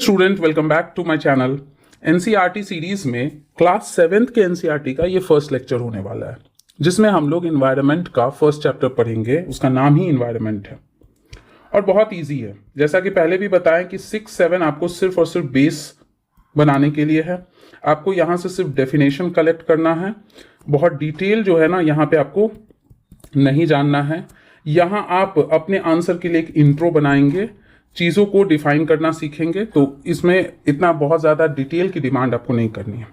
Student welcome back to my channel. NCERT series में class 7th के NCERT का ये फर्स्ट लेक्चर होने वाला है, जिसमें हम लोग इन्वायरमेंट का फर्स्ट चैप्टर पढ़ेंगे। उसका नाम ही इन्वायरमेंट है और बहुत इजी है। जैसा कि पहले भी बताएं कि 6-7 आपको सिर्फ और सिर्फ बेस बनाने के लिए है। आपको यहाँ से सिर्फ डेफिनेशन कलेक्ट करना है। बहुत डिटेल जो है ना यहाँ पे आपको नहीं जानना है। यहाँ आप अपने आंसर के लिए एक इंट्रो बनाएंगे, चीज़ों को डिफाइन करना सीखेंगे, तो इसमें इतना बहुत ज़्यादा डिटेल की डिमांड आपको नहीं करनी है।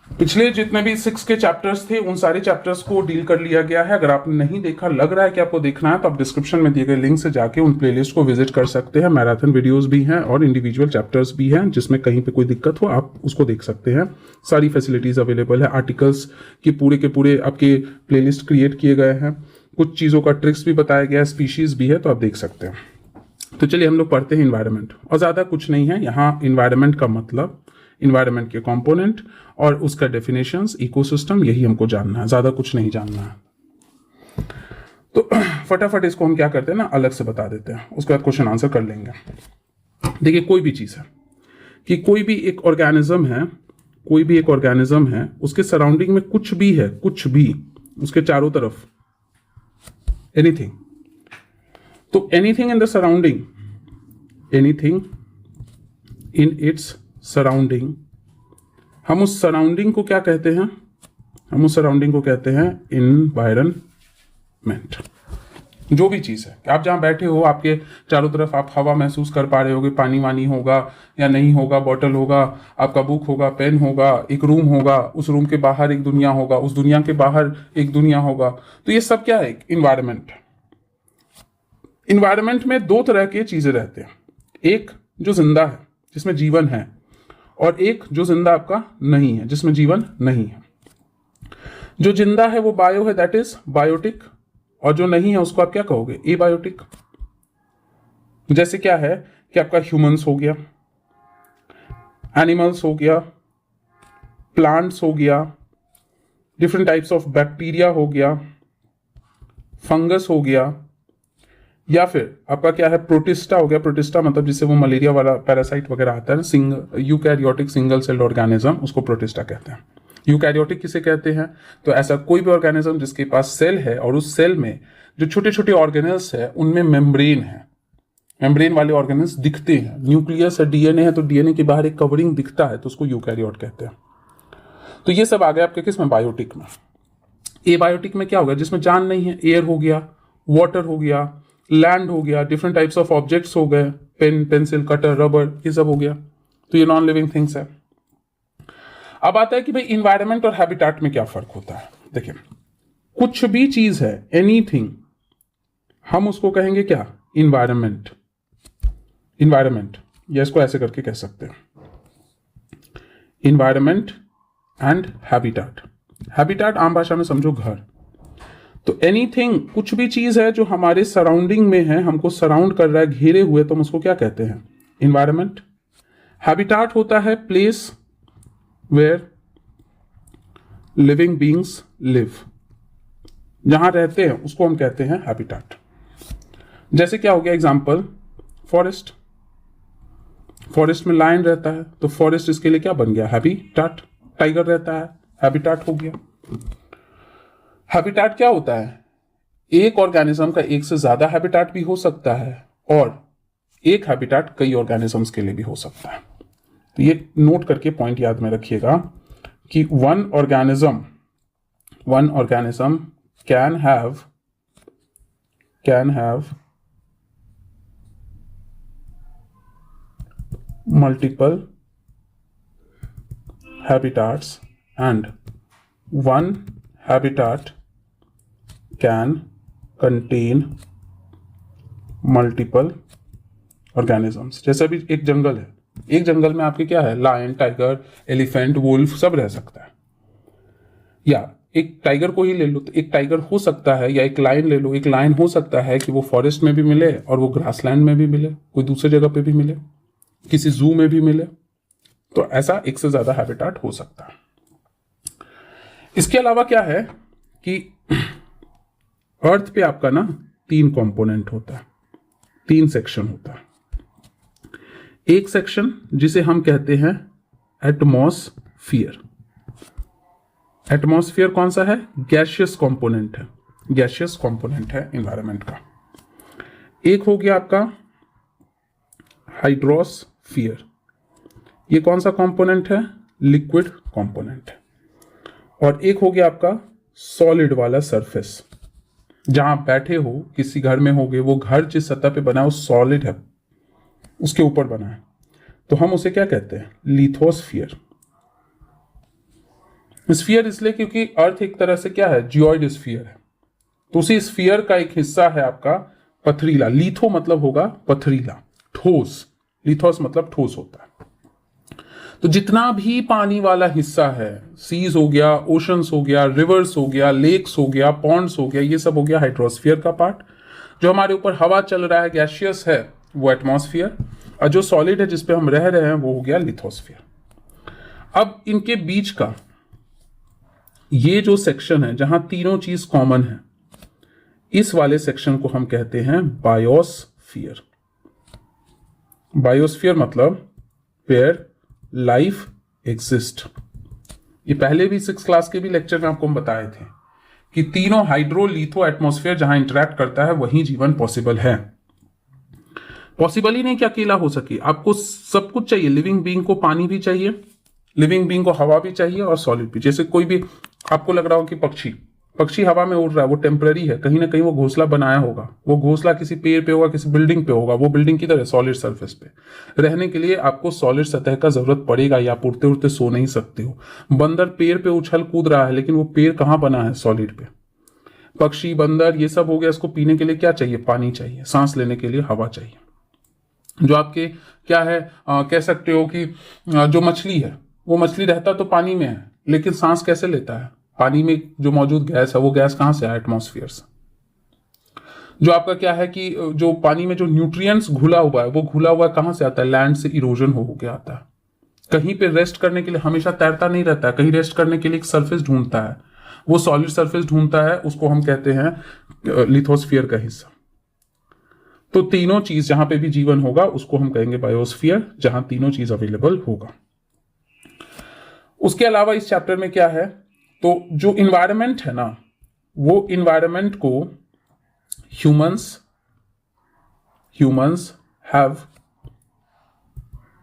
पिछले जितने भी 6 के चैप्टर्स थे उन सारे चैप्टर्स को डील कर लिया गया है। अगर आपने नहीं देखा, लग रहा है कि आपको देखना है, तो आप डिस्क्रिप्शन में दिए गए लिंक से जाके उन प्लेलिस्ट को विजिट कर सकते हैं। मैराथन वीडियोस भी हैं और इंडिविजुअल चैप्टर्स भी हैं, जिसमें कहीं पे कोई दिक्कत हो आप उसको देख सकते हैं। सारी फैसिलिटीज अवेलेबल है। आर्टिकल्स के पूरे आपके प्लेलिस्ट क्रिएट किए गए हैं। कुछ चीज़ों का ट्रिक्स भी बताया गया है, स्पीशीज भी है, तो आप देख सकते हैं। तो चलिए हम लोग पढ़ते हैं इन्वायरमेंट। और ज़्यादा कुछ नहीं है यहाँ। इन्वायरमेंट का मतलब, इन्वायरमेंट के कंपोनेंट और उसका डेफिनेशंस, इकोसिस्टम, यही हमको जानना है, ज़्यादा कुछ नहीं जानना है। तो फटाफट इसको हम क्या करते हैं ना, अलग से बता देते हैं, उसके बाद क्वेश्चन आंसर कर लेंगे। देखिए, कोई भी चीज़ है कि कोई भी एक ऑर्गेनिज्म है, उसके सराउंडिंग में कुछ भी है, कुछ भी उसके चारों तरफ, एनीथिंग। तो anything in the surrounding, anything in its surrounding, हम उस सराउंडिंग को क्या कहते हैं? हम उस सराउंडिंग को कहते हैं इन्वायरमेंट। जो भी चीज़ है, आप जहाँ बैठे हो, आपके चारों तरफ आप हवा महसूस कर पा रहे होगे, पानी वानी होगा या नहीं होगा, बॉटल होगा, आपका बुक होगा, पेन होगा, एक रूम होगा, उस रूम के बाहर एक दुनिया होगा, उस दुनिया के बाहर एक दुनिया होगा। तो ये सब क्या है? इन्वायरमेंट। इन्वायरमेंट में दो तरह के चीजें रहते हैं, एक जो जिंदा है जिसमें जीवन है, और एक जो जिंदा आपका नहीं है, जिसमें जीवन नहीं है। जो जिंदा है वो बायो है, दैट इज बायोटिक, और जो नहीं है उसको आप क्या कहोगे? एबायोटिक। जैसे क्या है कि आपका ह्यूमंस हो गया, एनिमल्स हो गया, प्लांट्स हो गया, डिफरेंट टाइप्स ऑफ बैक्टीरिया हो गया, फंगस हो गया, या फिर आपका क्या है? प्रोटिस्टा हो गया। प्रोटिस्टा मतलब जिससे वो मलेरिया वाला पैरासाइट वगैरह आता है, यूकैरियोटिक सिंगल सेल्ड ऑर्गेनिज्म, उसको प्रोटिस्टा कहते हैं। यूकैरियोटिक किसे कहते हैं? तो ऐसा कोई भी ऑर्गेनिज्म जिसके पास सेल है और उस सेल में जो छोटे छोटे ऑर्गेनल्स है उनमें मेम्ब्रेन है। मेम्ब्रेन वाले ऑर्गेनल्स दिखते हैं। न्यूक्लियस है, डीएनए है, तो डीएनए के बाहर एक कवरिंग दिखता है, तो उसको यूकैरियोट कहते हैं। तो ये सब आ गया आपके किस में? बायोटिक में। एबायोटिक में क्या हो गया? जिसमें जान नहीं है। एयर हो गया, वाटर हो गया, लैंड हो गया, डिफरेंट टाइप्स ऑफ ऑब्जेक्ट्स हो गए, पेन, पेंसिल, कटर, रबर, ये सब हो गया। तो ये नॉन लिविंग थिंग्स है। अब आता है कि भाई इन्वायरमेंट और हैबिटेट में क्या फर्क होता है। देखिए, कुछ भी चीज है, एनीथिंग, हम उसको कहेंगे क्या? इन्वायरमेंट। इन्वायरमेंट, या इसको ऐसे करके कह सकते हैं, इन्वायरमेंट एंड हैबिटेट। हैबिटेट आम भाषा में समझो घर। तो एनीथिंग, कुछ भी चीज है जो हमारे सराउंडिंग में है, हमको सराउंड कर रहा है, घेरे हुए, तो हम उसको क्या कहते हैं? इन्वायरमेंट। हैबिटेट होता है place where living beings live, जहां रहते हैं उसको हम कहते हैं हैबिटेट। जैसे क्या हो गया एग्जांपल? फॉरेस्ट। फॉरेस्ट में लायन रहता है, तो फॉरेस्ट इसके लिए क्या बन गया? हैबिटेट। टाइगर रहता है, हैबिटेट हो गया। हैबिटेट क्या होता है? एक ऑर्गेनिज्म का एक से ज्यादा हैबिटेट भी हो सकता है, और एक हैबिटेट कई ऑर्गेनिजम्स के लिए भी हो सकता है। तो ये नोट करके पॉइंट याद में रखिएगा कि one organism can have multiple habitats and one habitat can contain multiple organisms। जैसे अभी एक जंगल है, एक जंगल में आपके क्या है? लायन, टाइगर, एलिफेंट, वुल्फ, सब रह सकता है। या एक टाइगर को ही ले लो, तो एक टाइगर हो सकता है, या एक लायन ले लो, एक लायन हो सकता है कि वो फॉरेस्ट में भी मिले और वो ग्रासलैंड में भी मिले, कोई दूसरी जगह पे भी मिले, किसी जू में भी मिले। तो ऐसा एक से ज्यादा हैबिटेट हो सकता है। इसके अलावा क्या है कि अर्थ पे आपका ना 3 कंपोनेंट होता है, 3 सेक्शन होता है। एक सेक्शन जिसे हम कहते हैं एटमॉस्फियर। एटमॉस्फियर कौन सा है? गैसियस कंपोनेंट है, गैसियस कंपोनेंट है एनवायरनमेंट का। एक हो गया आपका हाइड्रोस्फियर, ये कौन सा कंपोनेंट है? लिक्विड कंपोनेंट है। और एक हो गया आपका सॉलिड वाला सरफेस, जहां आप बैठे हो, किसी घर में होगे, वो घर जिस सतह पे बना है वो सॉलिड है, उसके ऊपर बना है, तो हम उसे क्या कहते हैं? लिथोस्फियर। स्फीयर इसलिए क्योंकि अर्थ एक तरह से क्या है? जियोइड स्फीयर है, तो उसी स्फीयर का एक हिस्सा है आपका पथरीला। लिथो मतलब होगा पथरीला, ठोस। लिथोस मतलब ठोस होता है। तो जितना भी पानी वाला हिस्सा है, सीज हो गया, ओशंस हो गया, रिवर्स हो गया, लेक्स हो गया, पॉन्ड्स हो गया, ये सब हो गया हाइड्रोस्फीयर का पार्ट। जो हमारे ऊपर हवा चल रहा है, गैसियस है, वो एटमॉस्फियर, और जो सॉलिड है जिसपे हम रह रहे हैं वो हो गया लिथोस्फियर। अब इनके बीच का ये जो सेक्शन है जहां तीनों चीज कॉमन है, इस वाले सेक्शन को हम कहते हैं बायोस्फीयर। बायोस्फीयर मतलब वेयर लाइफ एग्जिस्ट। ये पहले भी 6th क्लास के भी लेक्चर में आपको हम बताए थे कि तीनों हाइड्रो लिथो एटमॉस्फेयर जहां इंटरेक्ट करता है वहीं जीवन पॉसिबल है। पॉसिबल ही नहीं कि अकेला हो सके, आपको सब कुछ चाहिए। लिविंग बीइंग को पानी भी चाहिए, लिविंग बीइंग को हवा भी चाहिए और सॉलिड भी। जैसे कोई भी आपको लग रहा हो कि पक्षी हवा में उड़ रहा है, वो टेम्पररी है, कहीं ना कहीं वो घोंसला बनाया होगा, वो घोंसला किसी पेड़ पे होगा, किसी बिल्डिंग पे होगा, वो बिल्डिंग किधर है? सॉलिड सरफेस पे। रहने के लिए आपको सॉलिड सतह का जरूरत पड़ेगा, या आप उड़ते उड़ते सो नहीं सकते हो। बंदर पेड़ पे उछल कूद रहा है, लेकिन वो पेड़ कहाँ बना है? सॉलिड पे। पक्षी, बंदर, ये सब हो गया। इसको पीने के लिए क्या चाहिए? पानी चाहिए। सांस लेने के लिए हवा चाहिए। जो आपके क्या है, कह सकते हो कि जो मछली है, वो मछली रहता तो पानी में है, लेकिन सांस कैसे लेता है? पानी में जो मौजूद गैस है, वो गैस कहां से है? एटमॉस्फेयर से। जो आपका क्या है कि जो पानी में जो न्यूट्रिएंट्स घुला हुआ है, वो घुला हुआ कहां से आता है? लैंड से इरोजन हो के आता है। कहीं पे रेस्ट करने के लिए हमेशा तैरता नहीं रहता है, कहीं रेस्ट करने के लिए एक सरफेस ढूंढता है, वो सॉलिड सरफेस ढूंढता है, उसको हम कहते हैं लिथोस्फीयर का हिस्सा। तो तीनों चीज जहां पे भी जीवन होगा उसको हम कहेंगे बायोस्फीयर, जहां तीनों चीज अवेलेबल होगा। उसके अलावा इस चैप्टर में क्या है, तो जो इन्वायरमेंट है ना, वो इन्वायरमेंट को humans have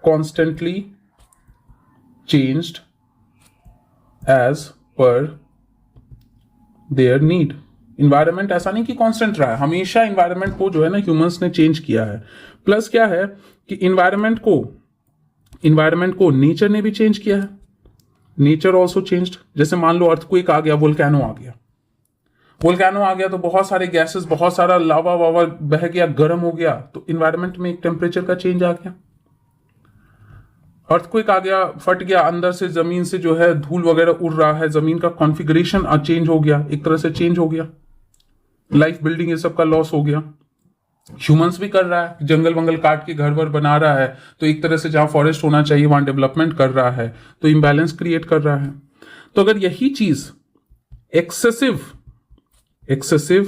constantly changed as per their need. Environment ऐसा नहीं कि कांस्टेंट रहा है, हमेशा इन्वायरमेंट को जो है ना ह्यूमंस ने चेंज किया है। प्लस क्या है कि इन्वायरमेंट को नेचर ने भी चेंज किया है। Nature also changed. जैसे मान लो अर्थक्वेक आ गया, वोल्केनो आ गया तो बहुत सारे गैसेस, बहुत सारा लावा वावा बह गया, गर्म हो गया, तो इन्वायरमेंट में एक टेम्परेचर का चेंज आ गया। अर्थक्वेक आ गया, फट गया, अंदर से जमीन से जो है धूल वगैरह उड़ रहा है, जमीन का कॉन्फ़िगरेशन चेंज हो गया, एक तरह से चेंज हो गया, लाइफ बिल्डिंग ये सब का लॉस हो गया। ह्यूमंस भी कर रहा है, जंगल वंगल काट के घर वर बना रहा है, तो एक तरह से जहां फॉरेस्ट होना चाहिए वहां डेवलपमेंट कर रहा है, तो इंबैलेंस क्रिएट कर रहा है। तो अगर यही चीज excessive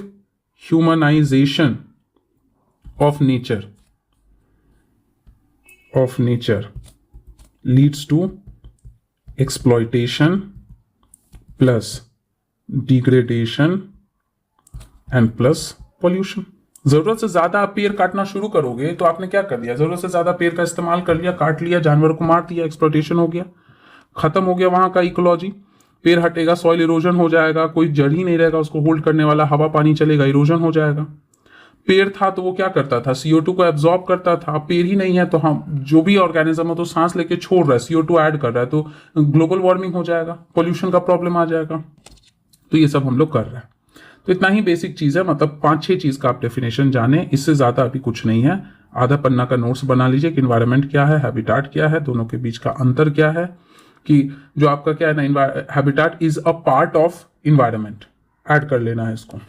humanization of nature leads to exploitation plus degradation and plus pollution. जरूरत से ज्यादा आप पेड़ काटना शुरू करोगे तो आपने क्या कर दिया? जरूरत से ज्यादा पेड़ का इस्तेमाल कर लिया, काट लिया, जानवरों को मार दिया, एक्सप्लॉयटेशन हो गया, खत्म हो गया वहां का इकोलॉजी। पेड़ हटेगा, सॉइल इरोजन हो जाएगा, कोई जड़ ही नहीं रहेगा उसको होल्ड करने वाला, हवा पानी चलेगा, इरोजन हो जाएगा। पेड़ था तो वो क्या करता था? CO2 को एब्जॉर्ब करता था। अब पेड़ ही नहीं है तो हम जो भी ऑर्गेनिज्म हो तो सांस लेके छोड़ रहा है, CO2 ऐड कर रहा है, तो ग्लोबल वार्मिंग हो जाएगा, पोल्यूशन का प्रॉब्लम आ जाएगा। तो ये सब हम लोग कर रहे हैं। तो इतना ही बेसिक चीज है, मतलब 5-6 चीज का आप डेफिनेशन जाने, इससे ज्यादा अभी कुछ नहीं है। आधा पन्ना का नोट्स बना लीजिए कि इन्वायरमेंट क्या है, हैबिटाट क्या है, दोनों के बीच का अंतर क्या है, कि जो आपका क्या है ना, habitat is a part of environment, add कर लेना है इसको।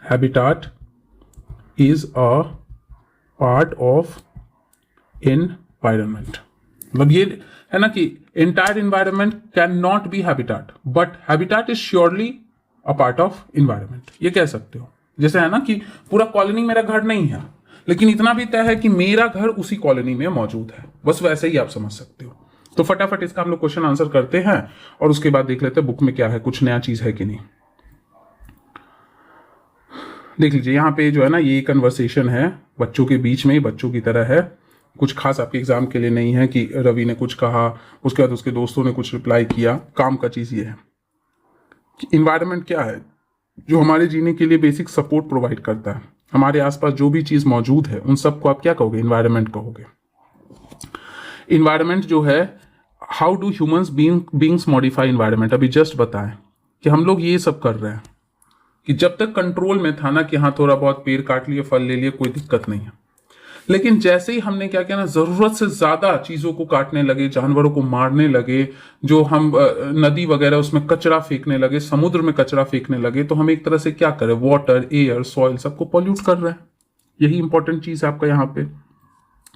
Habitat is a part of environment, मतलब ये है ना कि entire environment can not be habitat, but habitat is surely a part of environment, ये कह सकते हो। जैसे है ना कि पूरा कॉलोनी मेरा घर नहीं है, लेकिन इतना भी तय है कि मेरा घर उसी कॉलोनी में मौजूद है, बस वैसे ही आप समझ सकते हो। तो फटाफट इसका हम लोग क्वेश्चन आंसर करते हैं और उसके बाद देख लेते हैं बुक में क्या है, कुछ नया चीज है कि नहीं। देख लीजिए यहाँ पे जो है ना, ये कन्वर्सेशन है बच्चों के बीच में, बच्चों की तरह है, कुछ खास आपके एग्जाम के लिए नहीं है कि रवि ने कुछ कहा उसके बाद उसके दोस्तों ने कुछ रिप्लाई किया। काम का चीज ये है कि इन्वायरमेंट क्या है, जो हमारे जीने के लिए बेसिक सपोर्ट प्रोवाइड करता है। हमारे आसपास जो भी चीज मौजूद है उन सबको आप क्या कहोगे, इन्वायरमेंट कहोगे। इन्वायरमेंट जो है, how do humans beings modify environment, अभी जस्ट बताएं कि हम लोग ये सब कर रहे हैं कि जब तक कंट्रोल में था ना कि हाँ थोड़ा बहुत पेड़ काट लिए, फल ले लिए, कोई दिक्कत नहीं है, लेकिन जैसे ही हमने क्या किया ना, जरूरत से ज्यादा चीजों को काटने लगे, जानवरों को मारने लगे, जो हम नदी वगैरह उसमें कचरा फेंकने लगे, समुद्र में कचरा फेंकने लगे, तो हम एक तरह से क्या करें, वाटर, एयर, सॉइल सबको पॉल्यूट कर रहे हैं। यही इंपॉर्टेंट चीज है आपका यहाँ पे।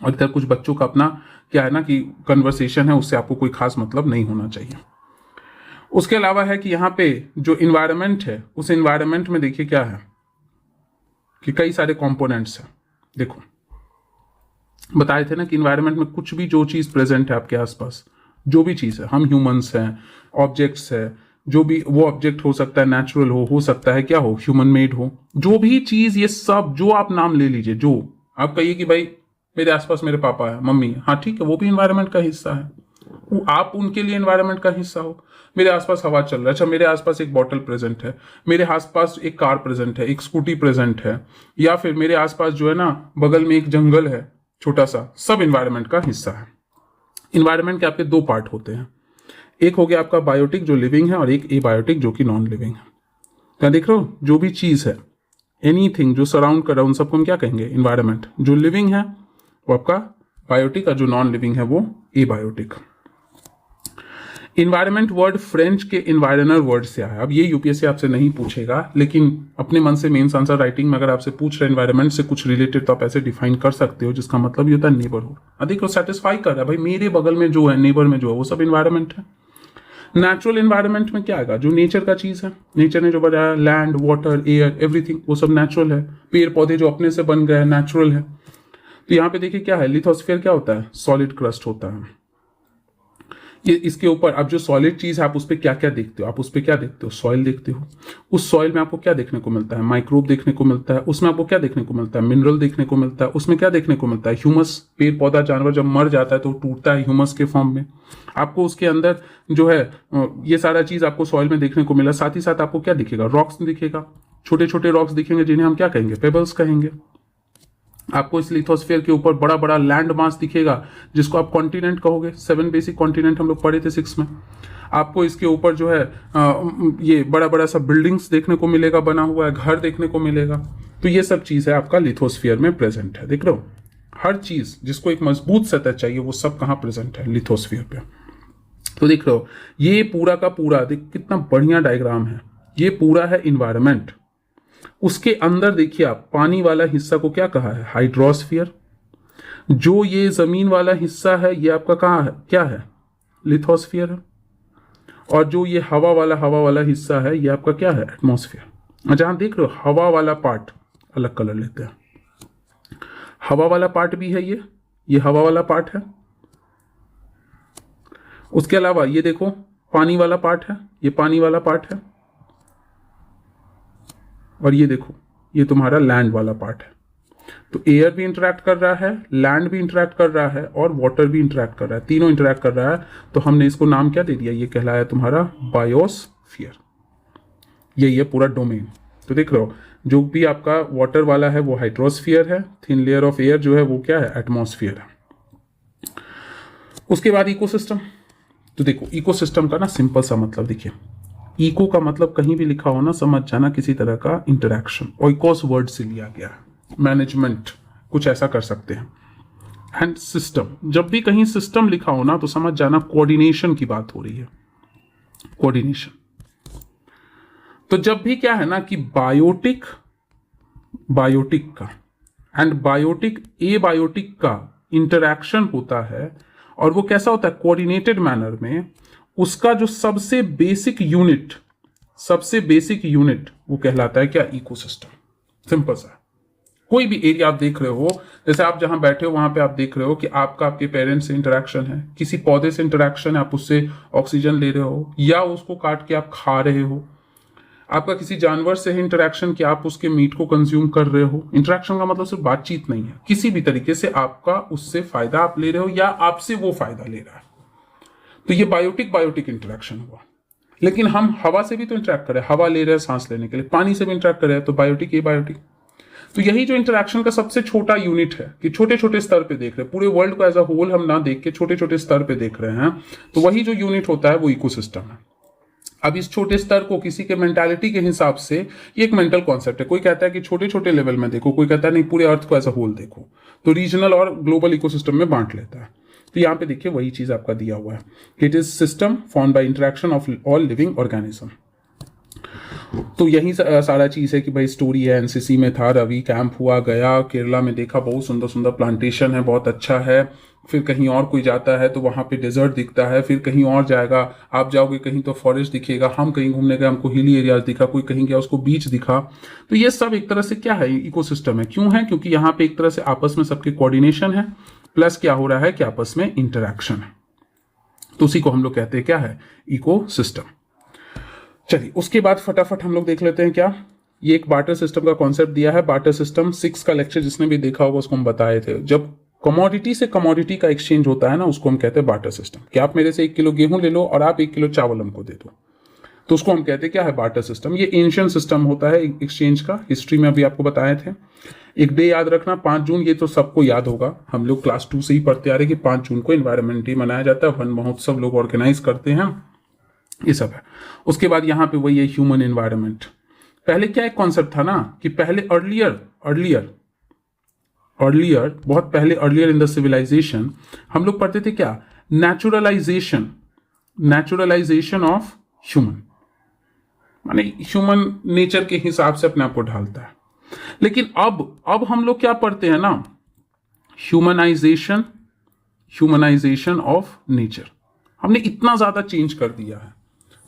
और इधर कुछ बच्चों का अपना क्या है ना कि कन्वर्सेशन है, उससे आपको कोई खास मतलब नहीं होना चाहिए। उसके अलावा है कि यहाँ पे जो इन्वायरमेंट है, उस इन्वायरमेंट में देखिए क्या है कि कई सारे कंपोनेंट्स हैं। देखो बताए थे ना कि इन्वायरमेंट में कुछ भी जो चीज प्रेजेंट है आपके आसपास, जो भी चीज है, हम ह्यूमंस हैं, ऑब्जेक्ट्स है, जो भी वो ऑब्जेक्ट हो सकता है नेचुरल हो सकता है क्या हो, ह्यूमन मेड हो, जो भी चीज, ये सब जो आप नाम ले लीजिए, जो आप कहिए कि भाई मेरे आसपास मेरे पापा है, मम्मी है, हाँ ठीक है, वो भी इन्वायरमेंट का हिस्सा है, आप उनके लिए इन्वायरमेंट का हिस्सा हो। मेरे आसपास हवा चल रहा है, अच्छा मेरे आसपास एक बॉटल प्रेजेंट है, मेरे आसपास एक कार प्रेजेंट है, एक स्कूटी प्रेजेंट है, या फिर मेरे आसपास जो है ना बगल में एक जंगल है छोटा सा, सब इन्वायरमेंट का हिस्सा है। इन्वायरमेंट के आपके दो पार्ट होते हैं, एक हो गया आपका बायोटिक जो लिविंग है, और एक एबायोटिक जो कि नॉन लिविंग है। क्या देख रहे हो, जो भी चीज है, एनीथिंग जो सराउंड कर रहा है, उन सबको हम क्या कहेंगे, इन्वायरमेंट। जो लिविंग है वो आपका बायोटिक, और जो नॉन लिविंग है वो एबायोटिक। इन्वायरमेंट वर्ड फ्रेंच के इन्वायरनर वर्ड से आया। अब ये यूपीएससी आपसे नहीं पूछेगा, लेकिन अपने मन से मेंस आंसर राइटिंग में अगर आपसे पूछ रहे इन्वायरमेंट से कुछ रिलेटेड, तो आप ऐसे डिफाइन कर सकते हो, जिसका मतलब ये होता है नेबरहुड। अधिक सेटिस्फाई कर रहा है भाई, मेरे बगल में जो है, नेबर में जो है, वो सब इन्वायरमेंट है। नेचुरल इन्वायरमेंट में क्या आएगा, जो नेचर का चीज है, नेचर ने जो बनाया, लैंड, वाटर, एयर, एवरीथिंग, वो सब नेचुरल है। पेड़ पौधे जो अपने से बन गए, नेचुरल है। तो यहाँ पे देखिए क्या है, लिथोस्फीयर क्या होता है, सॉलिड क्रस्ट होता है। ये इसके ऊपर अब जो सॉलिड चीज है, आप उस पर क्या क्या देखते हो, आप उस पर क्या देखते हो, सॉइल देखते हो। उस सॉइल में आपको क्या देखने को मिलता है, माइक्रोब देखने को मिलता है। उसमें आपको क्या देखने को मिलता है, मिनरल देखने को मिलता है। उसमें क्या देखने को मिलता है, ह्यूमस। पेड़ पौधा जानवर जब मर जाता है तो टूटता है ह्यूमस के फॉर्म में। आपको उसके अंदर जो है ये सारा चीज आपको सॉइल में देखने को मिला। साथ ही साथ आपको क्या दिखेगा, रॉक्स दिखेगा, छोटे छोटे रॉक्स दिखेंगे, जिन्हें हम क्या कहेंगे, पेबल्स कहेंगे। आपको इस लिथोस्फीयर के ऊपर बड़ा बड़ा लैंड मास दिखेगा, जिसको आप कॉन्टिनेंट कहोगे। 7 बेसिक कॉन्टिनेंट हम लोग पढ़े थे 6 में। आपको इसके ऊपर जो है ये बड़ा बड़ा सा बिल्डिंग्स देखने को मिलेगा, बना हुआ है, घर देखने को मिलेगा। तो ये सब चीज है आपका लिथोस्फीयर में प्रेजेंट है। देख रहे हो, हर चीज जिसको एक मजबूत सतह चाहिए, वो सब कहाँ प्रेजेंट है, लिथोस्फीयर पे। तो देख रहे हो, ये पूरा का पूरा देख कितना बढ़िया डायग्राम है। ये पूरा है इन्वायरमेंट। उसके अंदर देखिए आप, पानी वाला हिस्सा को क्या कहा है, हाइड्रोस्फीयर। जो ये जमीन वाला हिस्सा है, ये आपका कहाँ है, क्या है, लिथोस्फीयर है। और जो ये हवा वाला हिस्सा है, ये आपका क्या है, एटमॉस्फेयर। जहां देख रहे हो हवा वाला पार्ट, अलग कलर लेते हैं, हवा वाला पार्ट भी है, ये हवा वाला पार्ट है। उसके अलावा ये देखो पानी वाला पार्ट है, ये पानी वाला पार्ट है। और ये देखो ये तुम्हारा लैंड वाला पार्ट है। तो एयर भी इंटरैक्ट कर रहा है, लैंड भी इंटरैक्ट कर रहा है, और वाटर भी इंटरैक्ट कर रहा है, तीनों इंटरैक्ट कर रहा है। तो हमने इसको नाम क्या दे दिया, ये कहलाया तुम्हारा बायोस्फीयर। यही है पूरा डोमेन। तो देख रहे हो, जो भी आपका वाटर वाला है वो हाइड्रोस्फीयर है, थिन लेयर ऑफ एयर जो है वो क्या है, एटमॉस्फेयर है। उसके बाद इकोसिस्टम। तो देखो इकोसिस्टम का ना सिंपल सा मतलब देखिए, इको का मतलब कहीं भी लिखा हो ना, समझ जाना किसी तरह का इंटरैक्शन। ओइकोस वर्ड से लिया गया है, मैनेजमेंट, कुछ ऐसा कर सकते हैं। एंड सिस्टम, जब भी कहीं सिस्टम लिखा हो ना, तो समझ जाना कोऑर्डिनेशन की बात हो रही है, कोऑर्डिनेशन। तो जब भी क्या है ना कि बायोटिक का एंड बायोटिक एबायोटिक का इंटरैक्शन होता है, और वो कैसा होता है, कोऑर्डिनेटेड मैनर में, उसका जो सबसे बेसिक यूनिट वो कहलाता है क्या, इकोसिस्टम। सिंपल सा। कोई भी एरिया आप देख रहे हो, जैसे आप जहां बैठे हो वहां पे आप देख रहे हो कि आपका आपके पेरेंट्स से इंटरेक्शन है, किसी पौधे से इंटरेक्शन है, आप उससे ऑक्सीजन ले रहे हो या उसको काट के आप खा रहे हो, आपका किसी जानवर से है इंटरेक्शन कि आप उसके मीट को कंज्यूम कर रहे हो। इंटरेक्शन का मतलब सिर्फ बातचीत नहीं है, किसी भी तरीके से आपका उससे फायदा आप ले रहे हो या आपसे वो फायदा ले रहा है, तो ये बायोटिक इंटरेक्शन हुआ। लेकिन हम हवा से भी तो इंटरेक्ट कर रहे हैं, हवा ले रहे हैं सांस लेने के लिए, पानी से भी इंटरेक्ट कर रहे हैं, तो बायोटिक, ये बायोटिक। तो यही जो इंटरेक्शन का सबसे छोटा यूनिट है कि छोटे छोटे स्तर पे देख रहे हैं, पूरे वर्ल्ड को एज अ होल हम ना देख के छोटे छोटे स्तर पे देख रहे हैं, तो वही जो यूनिट होता है वो इकोसिस्टम है। अब इस छोटे स्तर को किसी के मेंटालिटी के हिसाब से, ये एक मेंटल कॉन्सेप्ट है, कोई कहता है कि छोटे छोटे लेवल में देखो, कोई कहता है नहीं पूरे अर्थ को एज अ होल देखो, तो रीजनल और ग्लोबल इकोसिस्टम में बांट लेता है। तो यहाँ पे देखिए वही चीज आपका दिया हुआ है कि it is system formed by interaction of all living organism. तो यही सारा चीज है कि भाई स्टोरी है, एनसीसी में था, रवि कैंप हुआ, गया केरला में, देखा बहुत सुंदर सुंदर प्लांटेशन है, बहुत अच्छा है। फिर कहीं और कोई जाता है तो वहां पे डेजर्ट दिखता है, फिर कहीं और जाएगा, आप जाओगे कहीं तो फॉरेस्ट दिखेगा, हम कहीं घूमने गए हमको हिली एरियाज दिखा, कोई कहीं गया उसको बीच दिखा। तो ये सब एक तरह से क्या है, इकोसिस्टम है। क्यों है? क्योंकि यहाँ पे एक तरह से आपस में सबके कोऑर्डिनेशन है, प्लस क्या हो रहा है कि आपस में इंटरेक्शन है, तो उसी को हम लोग कहते हैं क्या है, इकोसिस्टम। चलिए उसके बाद फटाफट हम लोग देख लेते हैं क्या, ये एक बार्टर सिस्टम का कॉन्सेप्ट दिया है। बार्टर सिस्टम 6 का लेक्चर जिसने भी देखा होगा उसको हम बताए थे, जब कमोडिटी से कमोडिटी का एक्सचेंज होता है ना, उसको हम कहते हैं बार्टर सिस्टम, कि आप मेरे से 1 किलो गेहूं ले लो और आप 1 किलो चावल हमको दे दो, तो उसको हम कहते हैं क्या है, बार्टर सिस्टम। ये एंशिएंट सिस्टम होता है एक्सचेंज का, हिस्ट्री में अभी आपको बताए थे। एक डे याद रखना 5 जून, ये तो सबको याद होगा, हम लोग क्लास 2 से ही पढ़ते आ रहे कि 5 जून को एनवायरमेंट डे मनाया जाता है, वन महोत्सव लोग ऑर्गेनाइज करते हैं, ये सब है। उसके बाद यहाँ पे वही है ह्यूमन एनवायरनमेंट। पहले क्या एक कॉन्सेप्ट था ना कि पहले अर्लियर बहुत पहले, अर्लियर इन द सिविलाइजेशन हम लोग पढ़ते थे क्या, नेचुरलाइजेशन ऑफ ह्यूमन, माने ह्यूमन नेचर के हिसाब से अपने आप को ढालता है। लेकिन अब हम लोग क्या पढ़ते हैं ना, ह्यूमनाइजेशन ऑफ नेचर। हमने इतना ज्यादा चेंज कर दिया है।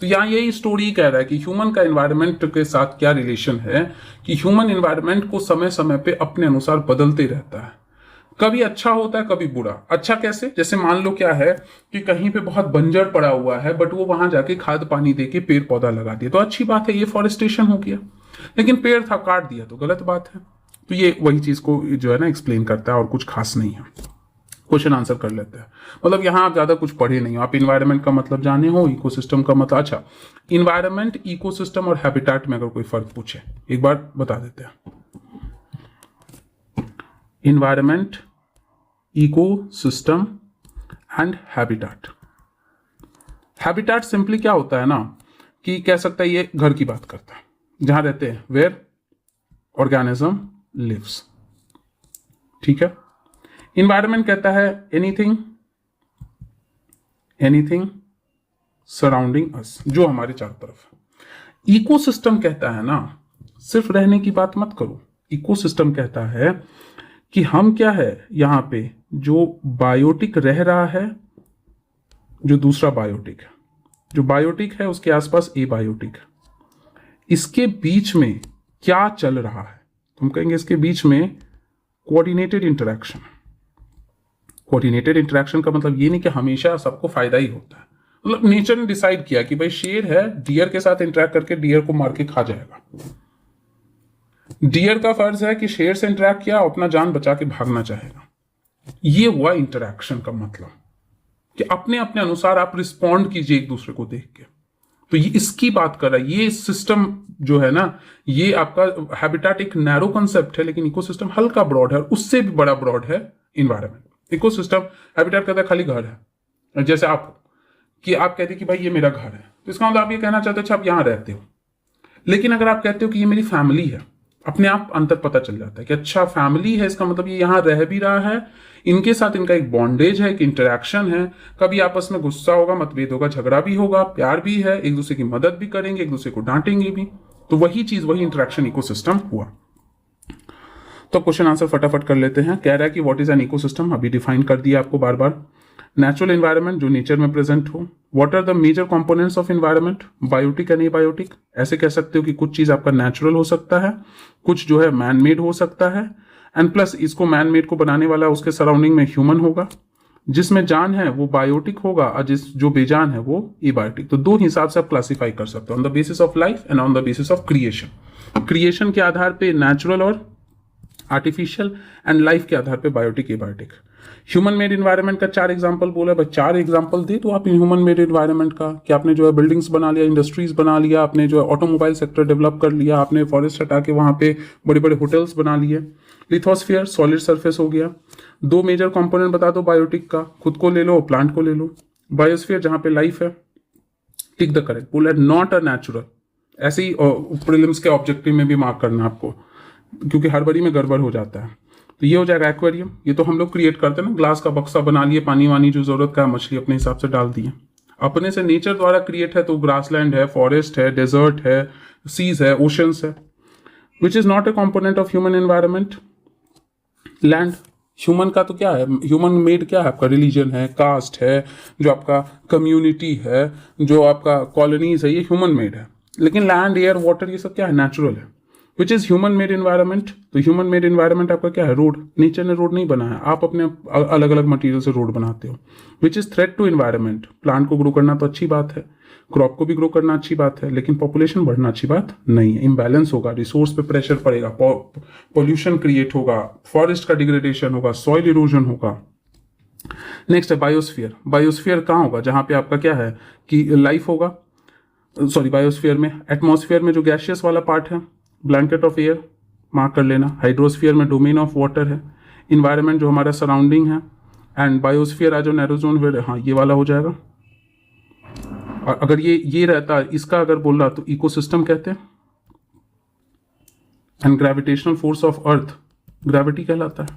तो यहाँ यही स्टोरी कह रहा है कि ह्यूमन का एनवायरनमेंट के साथ क्या रिलेशन है, कि ह्यूमन एनवायरनमेंट को समय समय पे अपने अनुसार बदलते रहता है, कभी अच्छा होता है कभी बुरा। अच्छा कैसे, जैसे मान लो क्या है कि कहीं पे बहुत बंजर पड़ा हुआ है, बट वो वहां जाके खाद पानी देके पेड़ पौधा लगा दिया, तो अच्छी बात है, ये फॉरेस्टेशन हो गया। लेकिन पेड़ था काट दिया तो गलत बात है। तो ये वही चीज को जो है ना एक्सप्लेन करता है, और कुछ खास नहीं है। क्वेश्चन आंसर कर लेते हैं, मतलब यहाँ आप ज्यादा कुछ पढ़े नहीं हो, आप इन्वायरमेंट का मतलब जाने हो, इकोसिस्टम का मतलब। अच्छा, इन्वायरमेंट, इकोसिस्टम और हैबिटेट में अगर कोई फर्क पूछे एक बार बता देते हैं। Environment, ecosystem and habitat. Habitat simply क्या होता है ना कि कह सकता है ये घर की बात करता है, जहां रहते हैं, वेयर ऑर्गेनिज्म लिव्स, ठीक है। इन्वायरमेंट कहता है एनीथिंग सराउंडिंग अस, जो हमारे चारों तरफ है। इकोसिस्टम कहता है ना सिर्फ रहने की बात मत करो, इकोसिस्टम कहता है कि हम क्या है, यहां पे जो बायोटिक रह रहा है, जो दूसरा बायोटिक है, जो बायोटिक है उसके आसपास एबायोटिक है, इसके बीच में क्या चल रहा है, हम कहेंगे इसके बीच में कोऑर्डिनेटेड इंटरेक्शन। कोऑर्डिनेटेड इंटरेक्शन का मतलब ये नहीं कि हमेशा सबको फायदा ही होता है, मतलब नेचर ने डिसाइड किया कि भाई शेर है, डियर के साथ इंटरेक्ट करके डियर को मार के खा जाएगा। डियर का फर्ज है कि शेर से इंटरेक्ट किया, अपना जान बचा के भागना चाहेगा। ये हुआ इंटरेक्शन का मतलब, कि अपने अपने अनुसार आप रिस्पॉन्ड कीजिए एक दूसरे को देख के। तो ये इसकी बात कर रहा है। ये सिस्टम जो है ना, ये आपका हैबिटेट एक नैरो कंसेप्ट है, लेकिन इकोसिस्टम हल्का ब्रॉड है, और उससे भी बड़ा ब्रॉड है इन्वायरमेंट। इकोसिस्टम, हैबिटेट कहता है खाली घर है, जैसे आप कि आप कहते कि भाई ये मेरा घर है, तो इसका मतलब आप ये कहना चाहते हो अच्छा आप यहां रहते हो। लेकिन अगर आप कहते हो कि ये मेरी फैमिली है, अपने आप अंतर पता चल जाता है कि अच्छा फैमिली है, इसका मतलब ये यहां रह भी रहा है, इनके साथ इनका एक बॉन्डेज है, एक इंटरेक्शन है, कभी आपस में गुस्सा होगा, मतभेद होगा, झगड़ा भी होगा, प्यार भी है, एक दूसरे की मदद भी करेंगे, एक दूसरे को डांटेंगे भी। तो वही चीज, वही इंटरेक्शन इकोसिस्टम हुआ। तो क्वेश्चन आंसर फटाफट कर लेते हैं। कह रहा है कि व्हाट इज एन इकोसिस्टम, अभी डिफाइन कर दिया आपको बार बार। नेचुरल एनवायरनमेंट, जो नेचर में प्रेजेंट हो। What are the major components of environment, biotic and abiotic. ऐसे कह सकते हो कि कुछ चीज आपका नेचुरल हो सकता है, कुछ जो है मैन मेड हो सकता है, एंड प्लस इसको मैन मेड को बनाने वाला उसके सराउंडिंग में ह्यूमन होगा, जिसमें जान है वो बायोटिक होगा और जो बेजान है वो एबायोटिक। तो दो हिसाब से आप क्लासीफाई कर सकते हो, on the basis of life and on the basis of creation. Creation के आधार पे नेचुरल और आर्टिफिशियल, एंड लाइफ के आधार पे biotic abiotic. Human made environment का 4 एग्जांपल बोला, बस 4 एग्जांपल दे तो आप ह्यूमन मेड इन्वायरमेंट का कि आपने जो है बिल्डिंग्स बना लिया, इंडस्ट्रीज बना लिया, आपने जो है ऑटोमोबाइल सेक्टर डेवलप कर लिया, आपने फॉरेस्ट हटा के वहां पे बड़े बड़े होटल्स बना लिए। लिथोस्फीयर सॉलिड सरफेस हो गया। 2 मेजर कंपोनेंट बता दो बायोटिक का, खुद को ले लो प्लांट को ले लो। बायोस्फीयर जहां पे लाइफ है, टिक द करेक्ट, बोला नॉट अ नेचुरल। ऐसे ही प्रीलिम्स के ऑब्जेक्टिव में भी मार्क करना आपको, क्योंकि हर बारी में गड़बड़ हो जाता है। तो ये हो जाएगा एक्वेरियम, ये तो हम लोग क्रिएट करते हैं ना, ग्लास का बक्सा बना लिए, पानी वानी जो जरूरत का मछली अपने हिसाब से डाल दिए, अपने से नेचर द्वारा क्रिएट है। तो ग्रासलैंड है, फॉरेस्ट है, डेजर्ट है, सीज है, ओशंस है, which is not a component of human environment. Land human का तो क्या है, ह्यूमन मेड क्या है आपका, रिलीजन है, कास्ट है, जो आपका कम्युनिटी है, जो आपका कॉलोनीज है, ये ह्यूमन मेड है। लेकिन लैंड, एयर, वाटर, ये सब क्या है, नेचुरल है, which is human made environment. तो ह्यूमन मेड इन्वायरमेंट आपका क्या है, रोड। नेचर ने रोड नहीं बनाया, आप अपने अलग अलग मटेरियल से रोड बनाते हो। Which is threat to environment, plant को ग्रो करना तो अच्छी बात है, क्रॉप को भी ग्रो करना अच्छी बात है, लेकिन पॉपुलेशन बढ़ना अच्छी बात नहीं है। इम्बैलेंस होगा, रिसोर्स पे प्रेशर पड़ेगा, पॉल्यूशन क्रिएट होगा, फॉरेस्ट का डिग्रेडेशन होगा, सॉइल इरोजन होगा। नेक्स्ट है बायोस्फीयर। बायोस्फीयर कहाँ होगा, जहां पे आपका क्या है कि लाइफ होगा। सॉरी, बायोस्फीयर में, एटमॉस्फेयर में जो गैशियस वाला पार्ट है, ब्लैंकेट ऑफ एयर मार्क कर लेना। हाइड्रोस्फीयर में डोमेन ऑफ वाटर है, इन्वायरमेंट जो हमारा सराउंडिंग है, एंड बायोस्फीयर आज जो नैरोजोन वेयर, हाँ ये वाला हो जाएगा। और अगर ये रहता है, इसका अगर बोल रहा तो इकोसिस्टम कहते हैं। And gravitational force of earth gravity कहलाता है।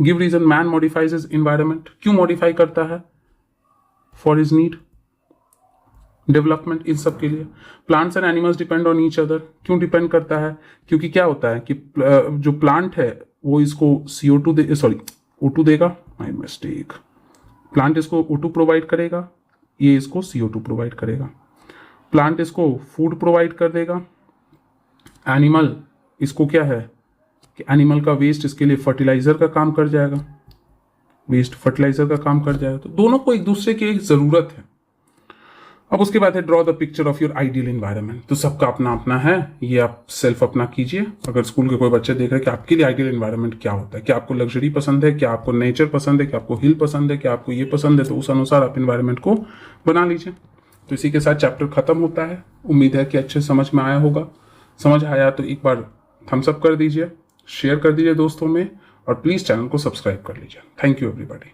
Give reason, man modifies his environment, क्यों मॉडिफाई करता है, फॉर हिज नीड, डेवलपमेंट, इन सब के लिए। Plants and animals depend on each other, क्यों डिपेंड करता है, क्योंकि क्या होता है कि जो प्लांट है वो इसको CO2 दे, सॉरी O2 देगा, माय मिस्टेक। प्लांट इसको O2 प्रोवाइड करेगा, ये इसको CO2 प्रोवाइड करेगा। प्लांट इसको फूड प्रोवाइड कर देगा, एनिमल इसको क्या है कि एनिमल का वेस्ट इसके लिए फर्टिलाइजर का काम कर जाएगा, वेस्ट फर्टिलाइजर का काम कर जाएगा। तो दोनों को एक दूसरे की जरूरत है। अब उसके बाद है draw the picture of your ideal environment. तो सबका अपना अपना है, ये आप सेल्फ अपना कीजिए। अगर स्कूल के कोई बच्चे देख रहे हैं कि आपके लिए आइडियल इन्वायरमेंट क्या होता है, क्या आपको लग्जरी पसंद है, क्या आपको नेचर पसंद है, क्या आपको हिल पसंद है, क्या आपको ये पसंद है, तो उस अनुसार आप इन्वायरमेंट को बना लीजिए। तो इसी के साथ चैप्टर खत्म होता है। उम्मीद है कि अच्छे समझ में आया होगा। समझ आया तो एक बार थम्स अप कर दीजिए, शेयर कर दीजिए दोस्तों में, और प्लीज़ चैनल को सब्सक्राइब कर लीजिए। Thank you everybody.